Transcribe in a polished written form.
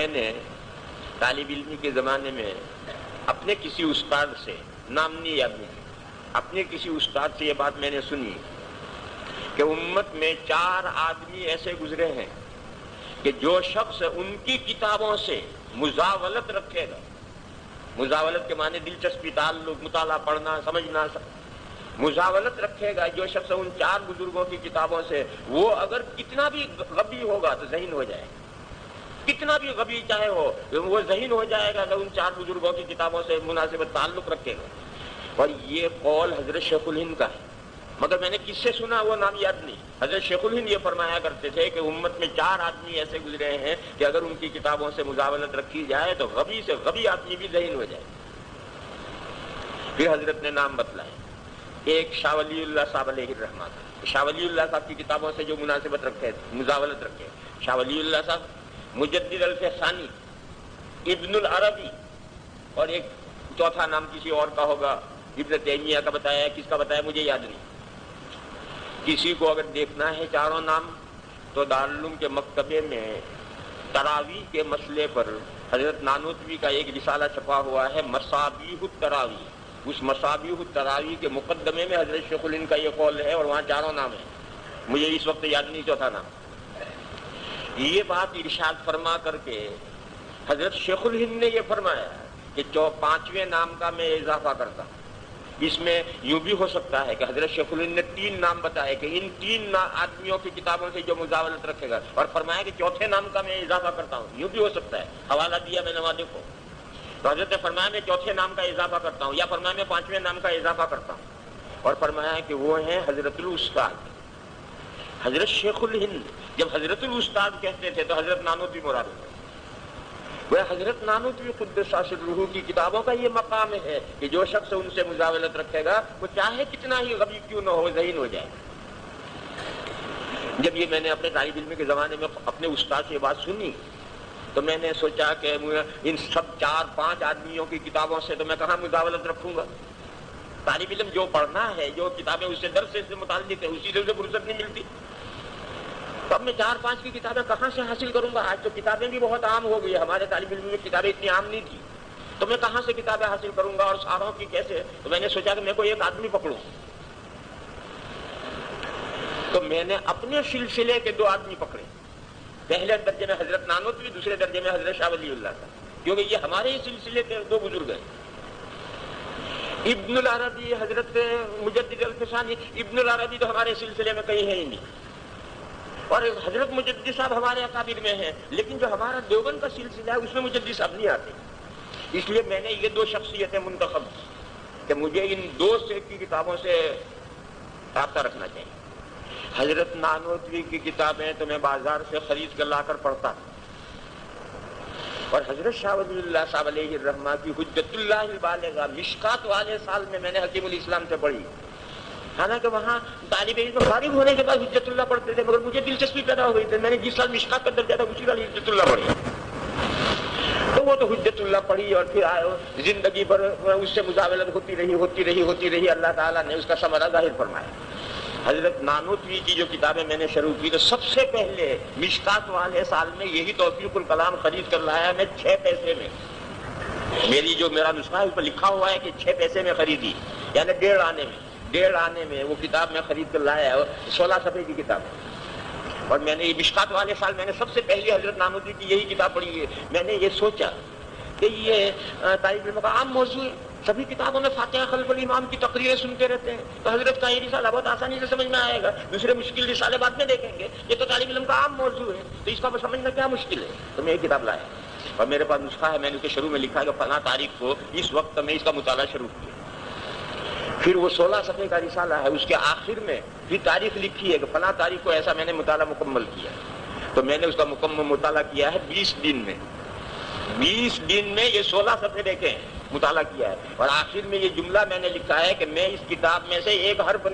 میں نے طالب علمی کے زمانے میں اپنے کسی استاد سے، نام نہیں یاد نہیں، اپنے کسی استاد سے یہ بات میں نے سنی کہ امت میں 4 آدمی ایسے گزرے ہیں کہ جو شخص ان کی کتابوں سے مزاولت رکھے گا، مزاولت کے معنی دلچسپی، تعلق، مطالعہ، پڑھنا، سمجھنا، مزاولت رکھے گا جو شخص ان 4 بزرگوں کی کتابوں سے، وہ اگر کتنا بھی غبی ہوگا تو ذہین ہو جائے گا، کتنا بھی غبی چاہے ہو وہ ذہین ہو جائے گا اگر ان 4 بزرگوں کی کتابوں سے مناسبت تعلق رکھے گا۔ اور یہ قول حضرت شیخ الہند کا ہے، مگر میں نے کس سے سنا وہ نام یاد نہیں۔ حضرت شیخ الہند یہ فرمایا کرتے تھے کہ امت میں 4 آدمی ایسے گزرے ہیں کہ اگر ان کی کتابوں سے مزاولت رکھی جائے تو غبی سے غبی آدمی بھی ذہین ہو جائے۔ پھر حضرت نے نام بتلائے، ایک شاہ ولی اللہ صاحب علیہ الرحمہ، شاہ ولی اللہ صاحب کی کتابوں سے جو مناسبت رکھے، مزاولت رکھے، شاہ ولی اللہ صاحب، مجدد الفسانی، ابن العربی، اور ایک چوتھا نام کسی اور کا ہوگا، ابن تیمیہ کا بتایا، کس کا بتایا مجھے یاد نہیں۔ کسی کو اگر دیکھنا ہے 4 نام تو دارالعلوم کے مکتبے میں تراویح کے مسئلے پر حضرت نانوتوی کا ایک رسالہ چھپا ہوا ہے، مصابیح التراویح۔ اس مصابیح التراویح کے مقدمے میں حضرت شیخ الہند کا یہ قول ہے اور وہاں 4 نام ہیں، مجھے اس وقت یاد نہیں چوتھا نام۔ یہ بات ارشاد فرما کر کے حضرت شیخ الہند نے یہ فرمایا کہ 5ویں نام کا میں اضافہ کرتا ہوں۔ اس میں یوں بھی ہو سکتا ہے کہ حضرت شیخ الہند نے 3 نام بتائے کہ ان 3 آدمیوں کی کتابوں سے جو مزاولت رکھے گا، اور فرمایا کہ چوتھے نام کا میں اضافہ کرتا ہوں، یوں بھی ہو سکتا ہے۔ حوالہ دیا میں نے وہاں دیکھو، تو حضرت نے فرمایا میں چوتھے نام کا اضافہ کرتا ہوں، یا فرمایا میں 5ویں نام کا اضافہ کرتا ہوں، اور فرمایا کہ وہ ہیں حضرت الاستاد حضرت شیخ الہند۔ جب حضرت الاستاد کہتے تھے تو حضرت نانوتوی مراد ہے۔ وہ حضرت نانوتوی قدس سرہ کی کتابوں کا یہ مقام ہے کہ جو شخص ان سے مزاولت رکھے گا وہ چاہے کتنا ہی غبی کیوں نہ ہو، ذہین ہو جائے۔ جب یہ میں نے اپنے طالب علم کے زمانے میں اپنے استاد سے یہ بات سنی تو میں نے سوچا کہ ان سب 4-5 آدمیوں کی کتابوں سے تو میں کہاں مزاولت رکھوں گا۔ طالب علم جو پڑھنا ہے، جو کتابیں اس سے درس سے متعلق ہے، اسی سے فرصت نہیں ملتی، تو اب میں 4-5 کی کتابیں کہاں سے حاصل کروں گا؟ آج تو کتابیں بھی بہت عام ہو گئی، ہمارے طالب علم میں کتابیں اتنی عام نہیں تھی، تو میں کہاں سے کتابیں حاصل کروں گا اور ساروں کی کیسے؟ تو میں نے سوچا کہ میں کوئی ایک آدمی پکڑوں، تو میں نے اپنے سلسلے کے 2 آدمی پکڑے، پہلے درجے میں حضرت نانوتوی، دوسرے درجے میں حضرت شاہ ولی اللہ کا، کیونکہ یہ ہمارے ہی سلسلے کے 2 بزرگ ہیں۔ ابن العربی، حضرت مجدد الفسانی، ابن العربی تو ہمارے سلسلے میں کہیں ہے ہی نہیں، اور حضرت مجدد صاحب ہمارے اکابر میں ہیں، لیکن جو ہمارا دیوبند کا سلسلہ ہے اس میں مجدد صاحب نہیں آتے۔ اس لیے میں نے یہ 2 شخصیتیں منتخب کہ مجھے ان 2 سے کی کتابوں سے رابطہ رکھنا چاہیے۔ حضرت نانوتوی کی کتابیں تو میں بازار سے خرید کر لا کر پڑھتا تھا، اور حضرت شاہ ولی اللہ صاحب علیہ الرحمہ کی حجت اللہ البالغہ مشکات والے سال میں نے حکیم الاسلام سے پڑھی، حالانکہ وہاں طالب علم فارغ ہونے کے بعد حجت اللہ پڑھتے تھے، مگر مجھے دلچسپی پیدا ہو گئی تھی، میں نے جس سال مشکات کا درجہ تھا اسی سال حجت اللہ پڑھی، تو وہ تو حجت اللہ پڑھی، اور پھر زندگی بھر اس سے مزاولت ہوتی رہی، اللہ تعالیٰ نے اس کا ثمرہ ظاہر فرمایا۔ حضرت نانوتوی کی جو کتابیں میں نے شروع کی تو سب سے پہلے مشکات والے سال میں یہی توفیق الکلام خرید کر لایا میں 6 پیسے میں، میرا نسخہ ہے اس پر لکھا ہوا ہے کہ 6 پیسے میں خریدی، یعنی 1.5 آنے میں وہ کتاب میں خرید کر لایا، 16 صفحے کی کتاب ہے، اور میں نے یہ مشکات والے سال میں نے سب سے پہلی حضرت نانوتوی کی یہی کتاب پڑھی ہے۔ میں نے یہ سوچا کہ یہ طالب علم کا عام موضوع ہے، سبھی کتابوں میں فاتحہ خلف الامام کی تقریریں سنتے رہتے ہیں، تو حضرت کا یہ رسالہ بہت آسانی سے سمجھ میں آئے گا، دوسرے مشکل رسالے بعد میں دیکھیں گے، یہ تو طالب علم کا عام موضوع ہے، تو اس کا سمجھنا کیا مشکل ہے؟ تو میں یہ کتاب لایا، اور میرے پاس نسخہ ہے، میں نے اس کے شروع میں لکھا ہے کہ فلاں تاریخ کو اس وقت میں اس کا مطالعہ شروع کیا، پھر وہ 16 صفحے کا رسالہ ہے، اس کے آخر میں پھر تاریخ لکھی ہے کہ فلاں تاریخ کو ایسا میں نے مطالعہ مکمل کیا، تو میں نے اس کا مکمل مطالعہ کیا ہے 20 دن میں، 20 دن میں یہ 16 صفحے دیکھیں مطالعہ کیا ہے، اور آخر میں یہ جملہ میں نے لکھا ہے کہ میں اس کتاب میں سے ایک حرف